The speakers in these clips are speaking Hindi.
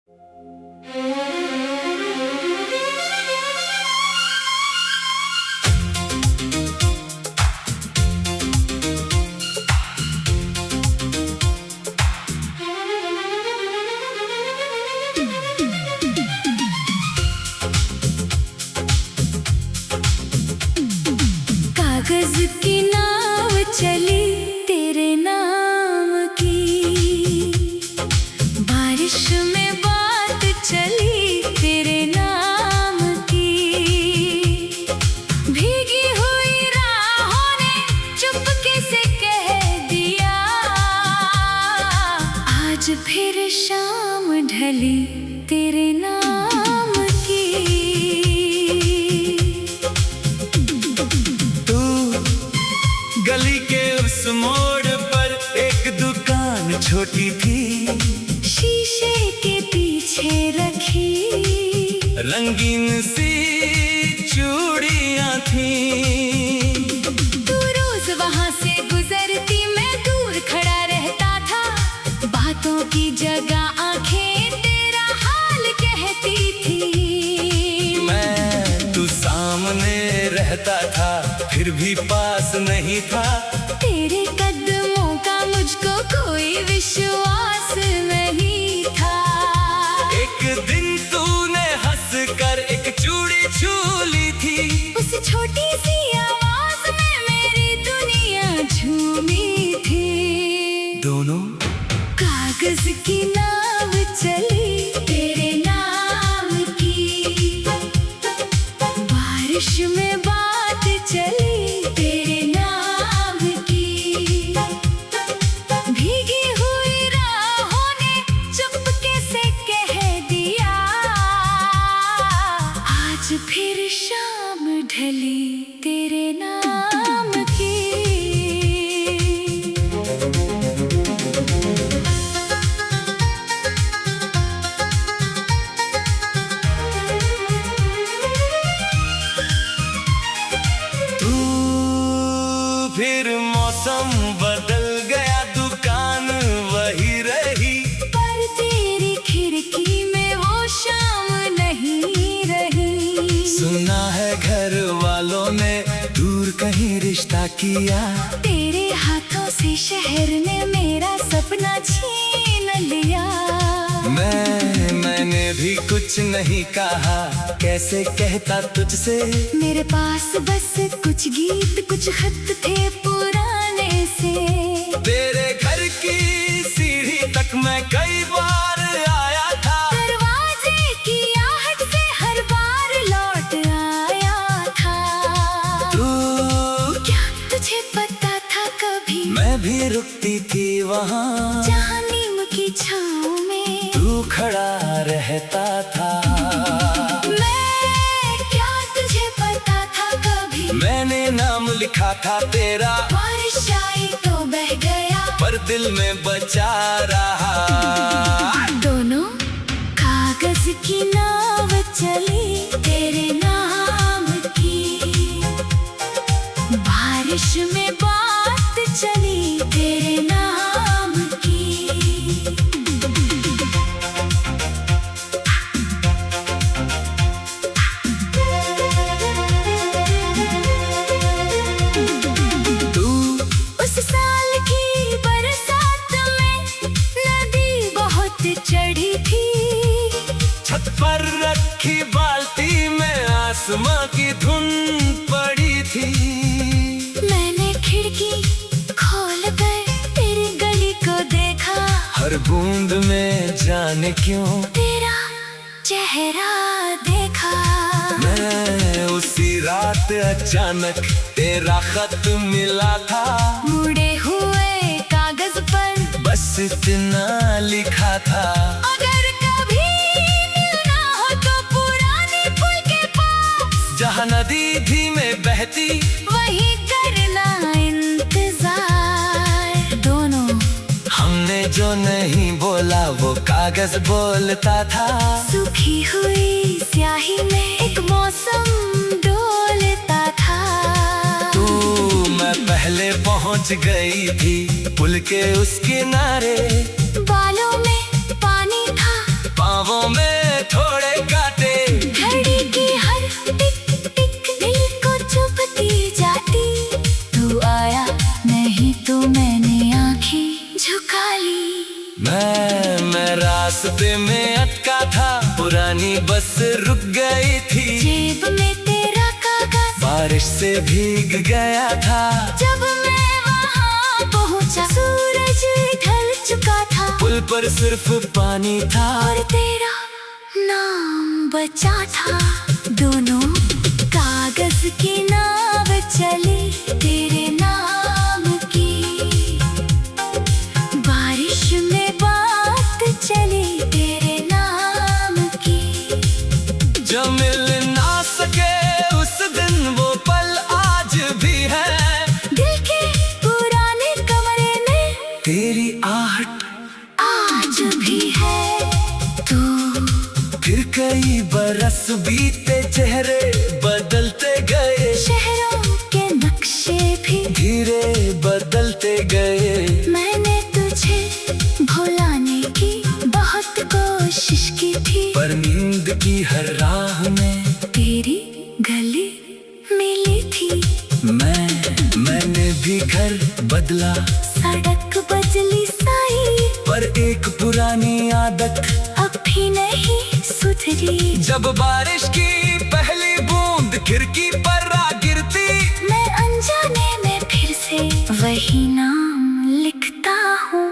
कागज की नाव चली तेरे नाम की, बारिश में बात चली तेरे नाम की, भीगी हुई राहों ने चुपके से कह दिया, आज फिर शाम ढली तेरे नाम की। गली के उस मोड़ पर एक दुकान छोटी थी, शीशे के पीछे रखी रंगीन सी चूड़ियां थी। तू रोज वहां से गुजरती, मैं दूर खड़ा रहता था, बातों की जगह आंखें तेरा हाल कहती थी। मैं तू सामने रहता था फिर भी पास नहीं था, तेरे कदमों का मुझको कोई विश्वास नहीं था। एक दिन तूने हंस कर एक चूड़ी छू ली थी, उस छोटी सी आवाज में मेरी दुनिया झूमी थी। दोनों कागज की नाव चली तेरे नाम की, बारिश में बात चली तेरे नाम की, भीगी हुई राहों ने चुपके से कह दिया, आज फिर शाम ढली तेरे नाम की। फिर मौसम बदल गया, दुकान वही रही, पर तेरी खिड़की में वो शाम नहीं रही। सुना है घर वालों ने दूर कहीं रिश्ता किया, तेरे हाथों से शहर ने मेरा सपना छीन लिया। मैंने भी कुछ नहीं कहा, कैसे कहता तुझसे, मेरे पास बस कुछ गीत कुछ खत थे पुराने से। तेरे घर की सीढ़ी तक मैं कई बार आया था, दरवाजे की आहट से हर बार लौट आया था। तू क्या तुझे पता था कभी मैं भी रुकती थी वहाँ, जहाँ नीम की छाँव में तू खड़ा रहता था। क्या तुझे पता था कभी मैंने नाम लिखा था तेरा, बारिश आई तो बह गया, पर दिल में बचा रहा। दोनों कागज की नाव चली तेरे नाम की, बारिश में बात चली तेरे नाम की। उस साल की बरसात में नदी बहुत चढ़ी थी, छत पर रखी बाल्टी में आसमां की धुन पड़ी थी। मैंने खिड़की खोल कर तेरी गली को देखा, हर बूंद में जाने क्यों तेरा चेहरा देखा। मैं उसी रात अचानक तेरा खत मिला था, मुड़े हुए कागज पर बस इतना लिखा था, अगर कभी मिलना हो तो पुरानी पुल के पास, जहाँ नदी धीमे बहती वही करना इंतजार। दोनों हमने जो नहीं बोला वो कागज बोलता था, सूखी हुई स्याही में एक मौसम डोलता था। तू मैं पहले पहुंच गई थी पुल के उस किनारे, बालों में पानी था, पाँवों रास्ते में अटका था, पुरानी बस रुक गई थी। जेब में तेरा कागज बारिश से भीग गया था। जब मैं वहाँ पहुँचा, सूरज ढल चुका था। पुल पर सिर्फ पानी था और तेरा नाम बचा था। दोनों कागज की नाव चली तेरे नाम की। बारिश में बात चली तेरे नाम की। जो मिल ना सके उस दिन वो पल आज भी है। दिल के पुराने कमरे में तेरी आहट आज भी है। तू फिर कई बरस बीते, चेहरे बदलते गए। शहरों के नक्शे भी धीरे बदलते गए। मैंने तुझे भुलाने की बहुत कोशिश की थी, पर नींद की हर राह में तेरी गली मिली थी। मैंने भी घर बदला, सड़क बदली साई, पर एक पुरानी आदत अब भी नहीं सुधरी। जब बारिश की पहली बूंद खिड़की पर आ गिरती, मैं अनजाने में फिर से वही नाम लिखता हूँ।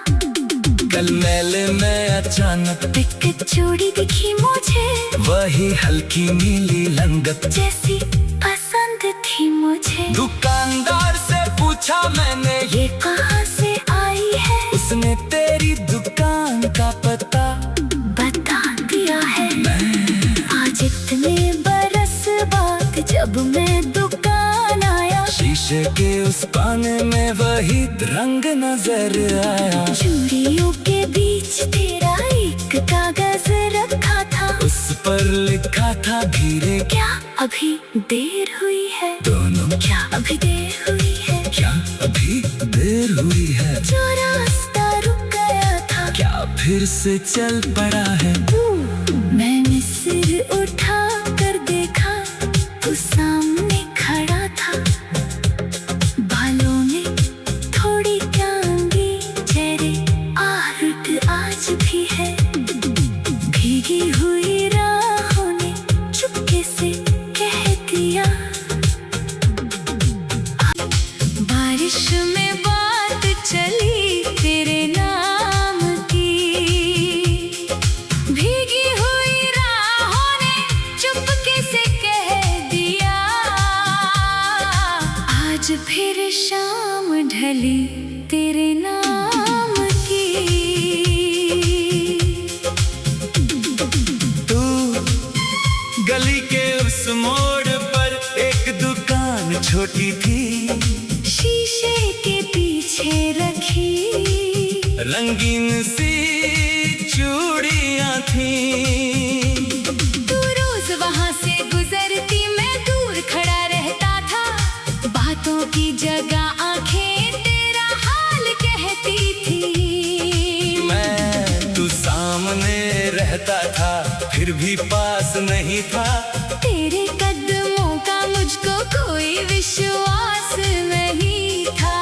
कल मेले में अचानक एक चूड़ी दिखी मुझे, वही हल्की नीली रंगत जैसी पसंद थी मुझे। दुकानदार से पूछा मैंने, ये कहाँ से आई है? उसने तेरी दुकान का पता बता दिया है। आज इतने बरस बाद जब मैं दुकान आया, शीशे के उस पाने में वही रंग नजर आया। चूड़ियों के बीच तेरा एक कागज रखा था, उस पर लिखा था धीरे, क्या अभी देर हुई है? दोनों क्या अभी देर हुई है? क्या अभी देर हुई है? जो रास्ता रुक गया था, क्या फिर से चल पड़ा है? मैंने सिर उठा कर देखा, तू सामने खड़ा था। बालों में थोड़ी कांगी, चेहरे आहट आज भी है। भीगी हुई राहों ने चुपके से कह दिया, बारिश में बात चली तेरे नाम की। भीगी हुई राहों ने चुपके से कह दिया, आज फिर शाम ढली तेरे नाम की। तू गली के उस मोड़ पर एक दुकान छोटी थी, शीशे के पीछे रखी रंगीन सी चूड़ियां थी। तू रोज वहाँ से गुजरती, मैं दूर खड़ा रहता था। बातों की जगह आंखें तेरा हाल कहती थी। तू सामने रहता था, फिर भी पास नहीं था। तेरे कदमों का मुझको कोई विश्वास नहीं था।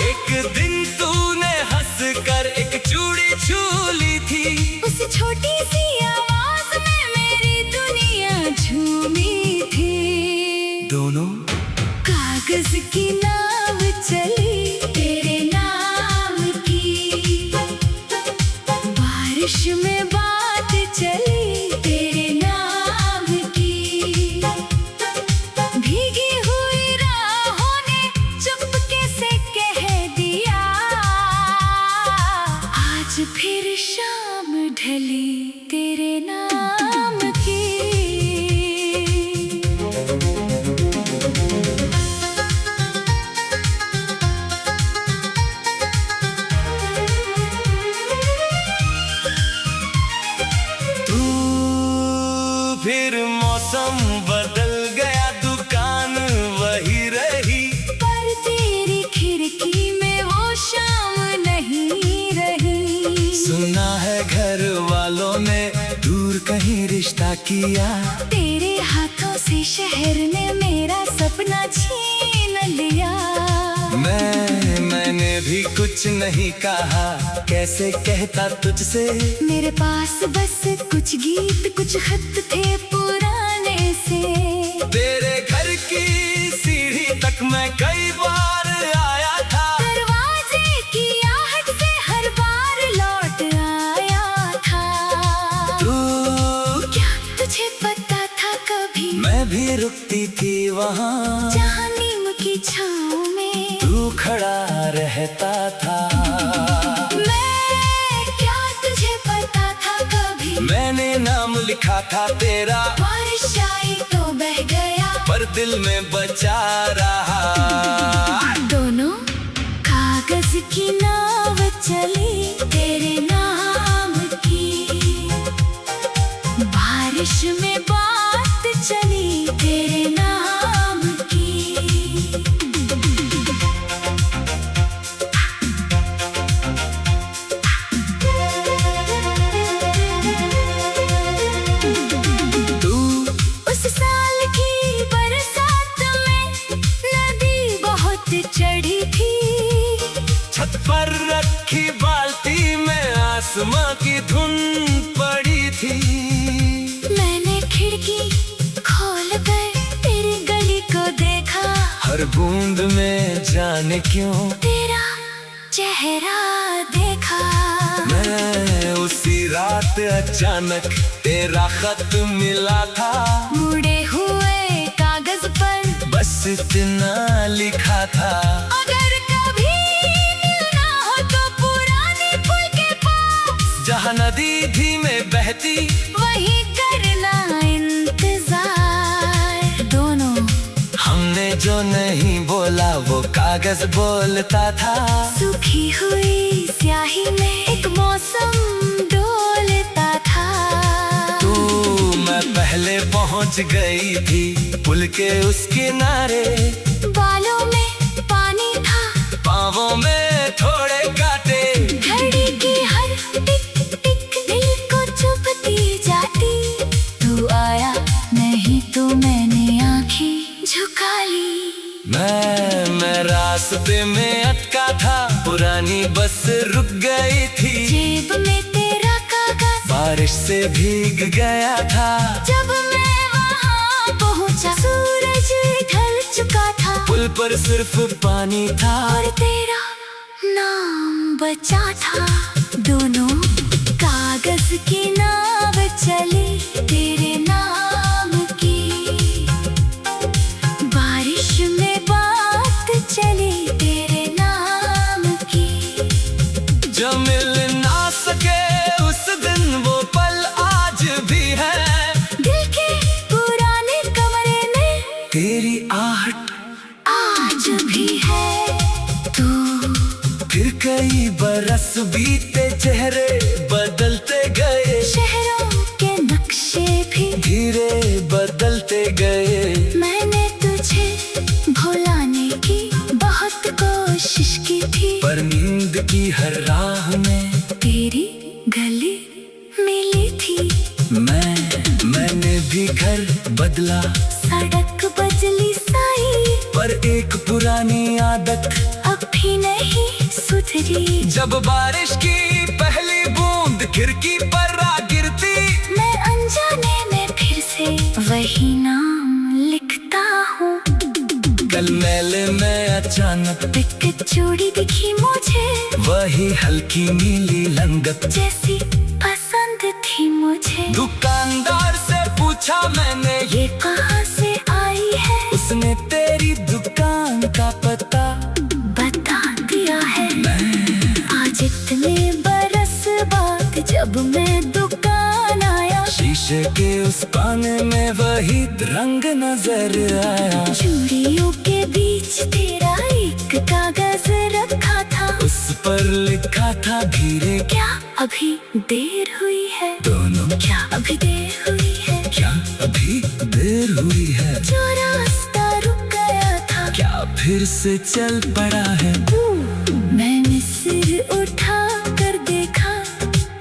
एक दिन तूने हंस कर एक चूड़ी छू ली थी, उस छोटी सी आवाज में मेरी दुनिया झूमी थी। दोनों कागज की नाव चली तेरे नाम की। बारिश में बात चली तेरे नाम की। भीगी हुई राहों ने चुपके से कह दिया, आज फिर शाम ढली तेरे नाम की। फिर मौसम बदल गया, दुकान वही रही, पर तेरी खिड़की में वो शाम नहीं रही। सुना है घर वालों ने दूर कहीं रिश्ता किया। तेरे हाथों से शहर ने मेरा सपना छीन लिया। मैंने भी कुछ नहीं कहा, कैसे कहता तुझसे। मेरे पास बस कुछ गीत कुछ खत थे पुराने से। तेरे घर की सीढ़ी तक मैं कई बार आया था, दरवाजे की आहट से हर बार लौट आया था। तू क्या तुझे पता था कभी मैं भी रुकती थी वहाँ, जहाँ नीम की छाँव में तू खड़ा रहता था। क्या तुझे पता था कभी मैंने नाम लिखा था तेरा, बारिश आई तो बह गया पर दिल में बचा रहा। दोनों कागज की नाव चली तेरे नाम की, बारिश में बात चली तेरे नाम की। तू उस साल की बरसात में नदी बहुत चढ़ी थी, छत पर रखी बाल्टी में आसमां की धुन पड़ी थी। मैंने खिड़की खोल कर तेरी गली को देखा, हर बूंद में जाने क्यों तेरा चेहरा देखा। मैं उसी रात अचानक तेरा खत मिला था, मुड़े हुए कागज पर बस इतना लिखा था। अगर कभी मिलना हो तो पुराने पुल के पास, जहाँ नदी धीमे बहती वही करना इंतजार। दोनों हमने जो नहीं बोला वो कागज बोलता था। सूखी हुई स्याही में एक मौसम डोलता था। तू मैं पहले पहुंच गई थी पुल के उस किनारे, बालों में पानी था पाँवों में थोड़े कांटे। घड़ी की हर टिक टिक दिल को चुभती जाती। तू आया नहीं तो मैंने आंखें झुका ली। मैं रास्ते में अटका था, पुरानी बस रुक गई थी। जेब में तेरा कागज बारिश से भीग गया था। जब मैं वहाँ पहुँचा सूरज ढल चुका था, पुल पर सिर्फ पानी था और तेरा नाम बचा था। दोनों कागज की नाव चली तेरे नाम की, बारिश में बात चली तेरे नाम की। जो मिल ना सके उस दिन वो पल आज भी है, दिल के पुराने कमरे में तेरी आहट आज भी है। तू फिर कई बरस बीते, चेहरे बदलते गए, शहरों के नक्शे भी धीरे बदलते गए। मैंने तुझे भुलाने की बहुत कोशिश की थी, पर नींद की हर राह में तेरी गली मिली थी। मैंने भी घर बदला, सड़क बदली साई, पर एक पुरानी आदत अब भी नहीं सुधरी। जब बारिश की पहली बूंद खिड़की पर आ गिरती, मैं अनजाने में फिर से वही नाम लिखता हूँ। कल मेले में अचानक एक चूड़ी दिखी मुझे, वही हल्की नीली लंगत जैसी पसंद थी मुझे। दुकानदार से पूछा मैंने ये कहाँ से आई है, उसने तेरी दुकान का पता बता दिया है। आज इतने बरस बाद जब मैं दुकान आया, शीशे के उस पाने में वही रंग नजर आया। चूड़ियों के बीच तेरा एक कागज रखा था, उस पर लिखा था धीरे, क्या अभी देर हुई है। दोनों क्या अभी देर हुई है, क्या अभी देर हुई है। जो रास्ता रुक गया था, क्या फिर से चल पड़ा है। मैंने सिर उठा कर देखा,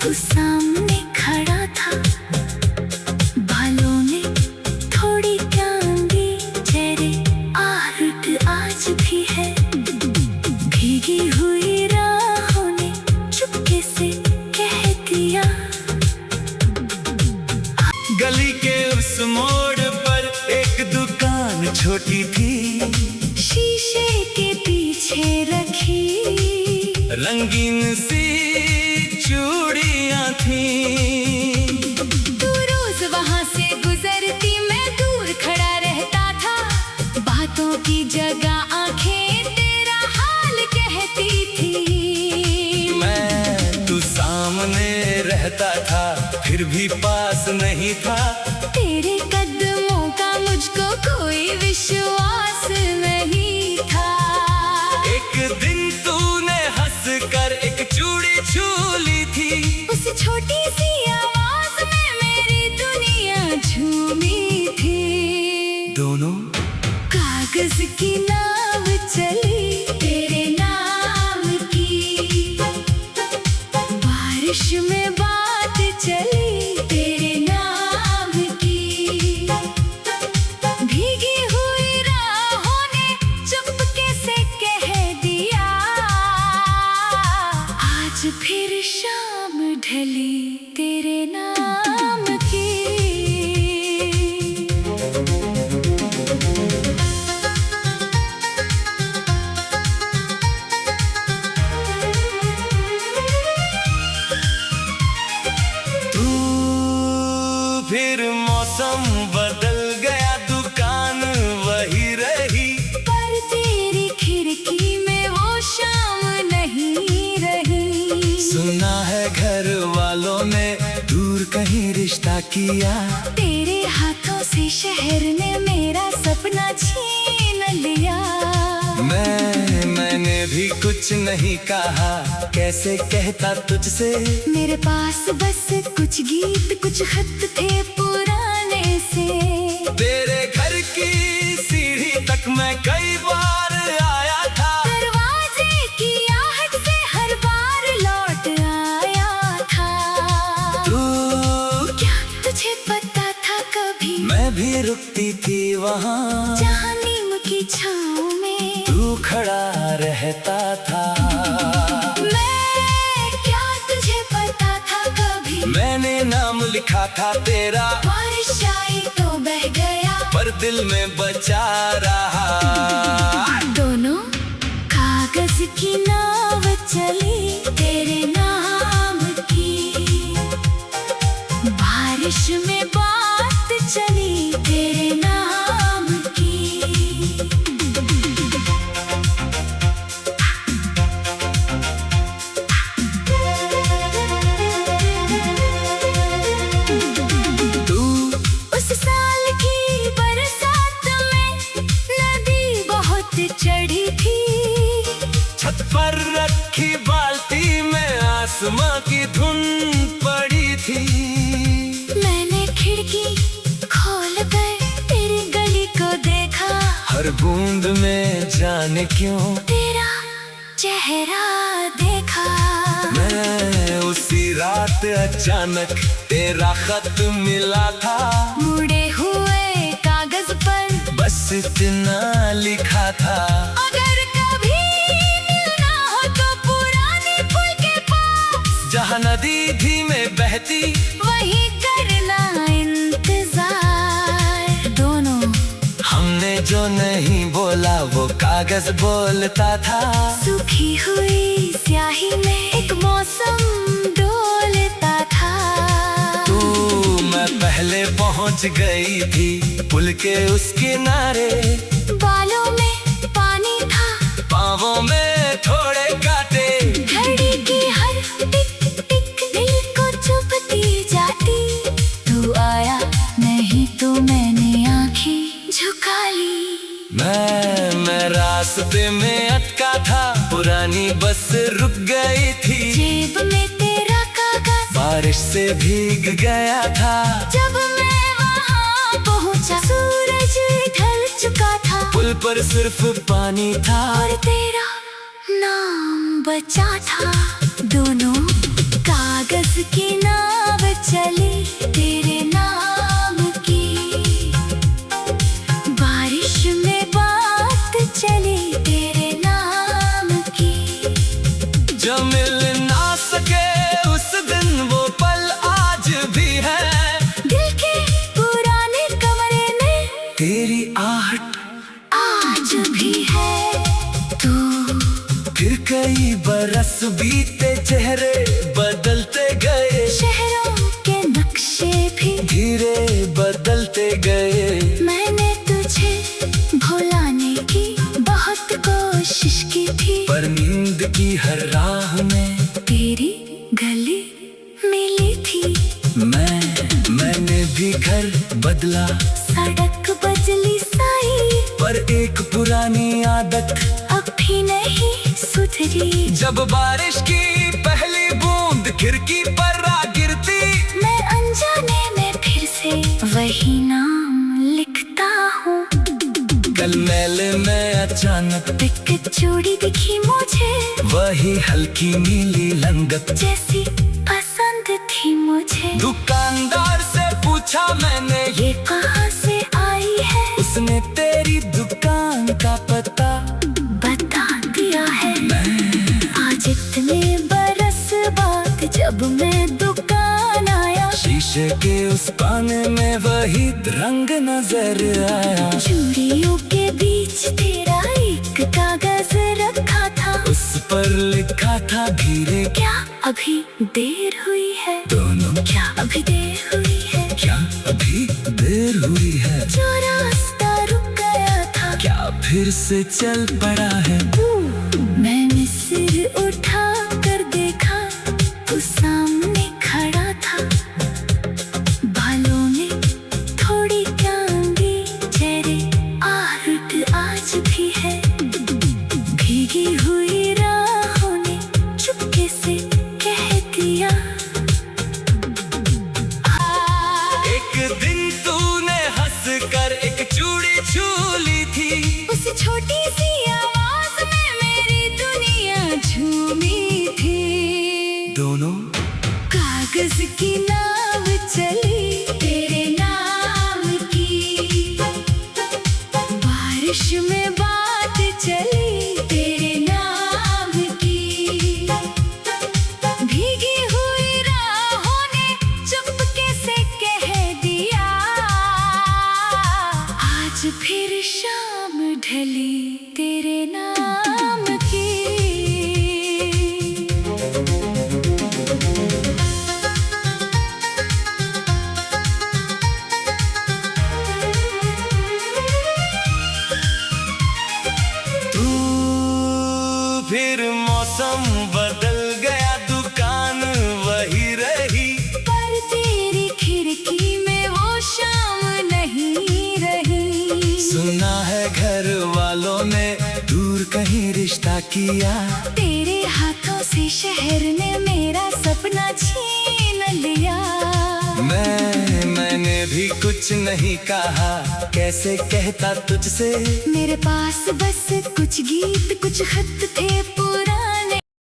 तू सामने खड़ा था। बालों में थोड़ी चांदी, चेहरे आहट आज भी है। गली के उस मोड़ पर एक दुकान छोटी थी, शीशे के पीछे रखी रंगीन सी चूड़ियां थी। तू रोज वहां से गुजरती, मैं दूर खड़ा रहता था। बातों की जगह आंखें तेरा हाल कहती थी। मैं तू सामने रहता था, फिर भी पास नहीं था। तेरे कदमों का मुझको कोई विश्वास नहीं था। एक दिन तूने हंस कर एक चूड़ी छू ली थी, उस छोटी सी आवाज में मेरी दुनिया झूमी थी। दोनों कागज की नाव चली तेरे नाम की, बारिश में बात चली तेरे नाम की। भीगी हुई राहों ने चुपके से कह दिया, आज फिर शाम ढली तेरे नाम की। फिर मौसम बदल गया, दुकान वही रही, पर तेरी खिड़की में वो शाम नहीं रही। सुना है घर वालों ने दूर कहीं रिश्ता किया। तेरे हाथों से शहर ने मेरा सपना छीन लिया। मैंने भी कुछ नहीं कहा, कैसे कहता तुझसे। मेरे पास बस कुछ गीत कुछ खत थे पुराने से। तेरे घर की सीढ़ी तक मैं कई बार आया था, दरवाजे की आहट से हर बार लौट आया था। तू क्या तुझे पता था कभी मैं भी रुकती थी वहाँ, जहाँ नीम की छाँव में तू खड़ा रहता था। क्या तुझे पता था कभी मैंने नाम लिखा था तेरा, बारिश आई तो बह गया, पर दिल में बचा रहा। दोनों कागज की नाव चली तेरे नाम की, बारिश में बात चली तेरे नाम की। उस साल की बरसात में नदी बहुत चढ़ी थी, छत पर रखी बाल्टी में आसमां की धुन पड़ी थी। मैंने खिड़की खोल कर तेरी गली को देखा, हर बूंद में जाने क्यों तेरा चेहरा देखा। मैं उसी रात अचानक तेरा खत मिला था, मुड़े हुए कागज पर बस इतना लिखा था। अगर कभी मिलना हो तो पुराने पुल के पास, जहाँ नदी धीमे बहती वही करना इंतजार। दोनों हमने जो नहीं बोला वो कागज बोलता था। सूखी हुई स्याही में एक मौसम डोलता था। मैं पहले पहुंच गई थी पुल के उस किनारे, बालों में पानी था, पाँवों में थोड़े कांटे। घड़ी की हर टिक टिक दिल को चुभती जाती। तू आया नहीं तो मैंने आंखें झुका ली। मैं रास्ते में अटका था, पुरानी बस रुक गई थी। जेब में तेरा कागज बारिश से भीग गया था। जब मैं वहाँ पहुँचा सूरज ढल चुका था, पुल पर सिर्फ पानी था और तेरा नाम बचा था। दोनों कागज की नाव चली तेरे नाम की, बारिश में बात चली तेरे नाम की। जो मिल ना सके उस दिन वो पल आज भी है, दिल के धीरे बदलते गए। मैंने तुझे भुलाने की बहुत कोशिश की थी, पर नींद की हर राह में तेरी गली मिली थी। मैंने भी घर बदला, सड़क बदली साई, पर एक पुरानी आदत अब भी नहीं सुधरी। जब बारिश की पहली बूंद खिड़की पर आ गिरती, मैं अनजाने में फिर से वही नाम लिखता हूँ। कल मेले में अचानक एक चूड़ी दिखी मुझे, वही हल्की नीली लंगत जैसी पसंद थी मुझे। दुकानदार से पूछा मैंने, ये कहाँ से आई है? उसने तेरी दुकान का पता बता दिया है। आज इतने बरस बाद जब मैं दुकान आया, शीशे के उस पाने में वही रंग नजर आया। चूड़ियों के बीच तेरा एक कागज रखा था, उस पर लिखा था धीरे, क्या अभी देर हुई है? दोनों क्या अभी देर हुई है? क्या अभी देर हुई है? जो रास्ता रुक गया था, क्या फिर से चल पड़ा है? मैंने सिर उठा कर देखा, तू सामने खड़ा था। बालों में थोड़ी चांदी, चेहरे आहट आज भी है। भीगी हुई राहों ने चुपके से कह दिया, एक दिन तूने हंस कर एक चूड़ी छू ली थी, उस छोटी सी आवाज में मेरी दुनिया झूमी थी। दोनों कागज की नाव चली तेरे नाम की, बारिश में बात चली तेरे नाम की। भीगी हुई राहों ने चुपके से कह दिया, आज फिर शाम ढली तेरे नाम की। तू फिर मौसम बदल गया, दुकान वही रही, पर तेरी खिड़की में वो शाम नहीं रही। सुना है घर वालों ने दूर कहीं रिश्ता किया। तेरे हाथों से शहर ने मेरा सपना छीन लिया। मैंने भी कुछ नहीं कहा, कैसे कहता तुझसे। मेरे पास बस कुछ गीत कुछ खत थे।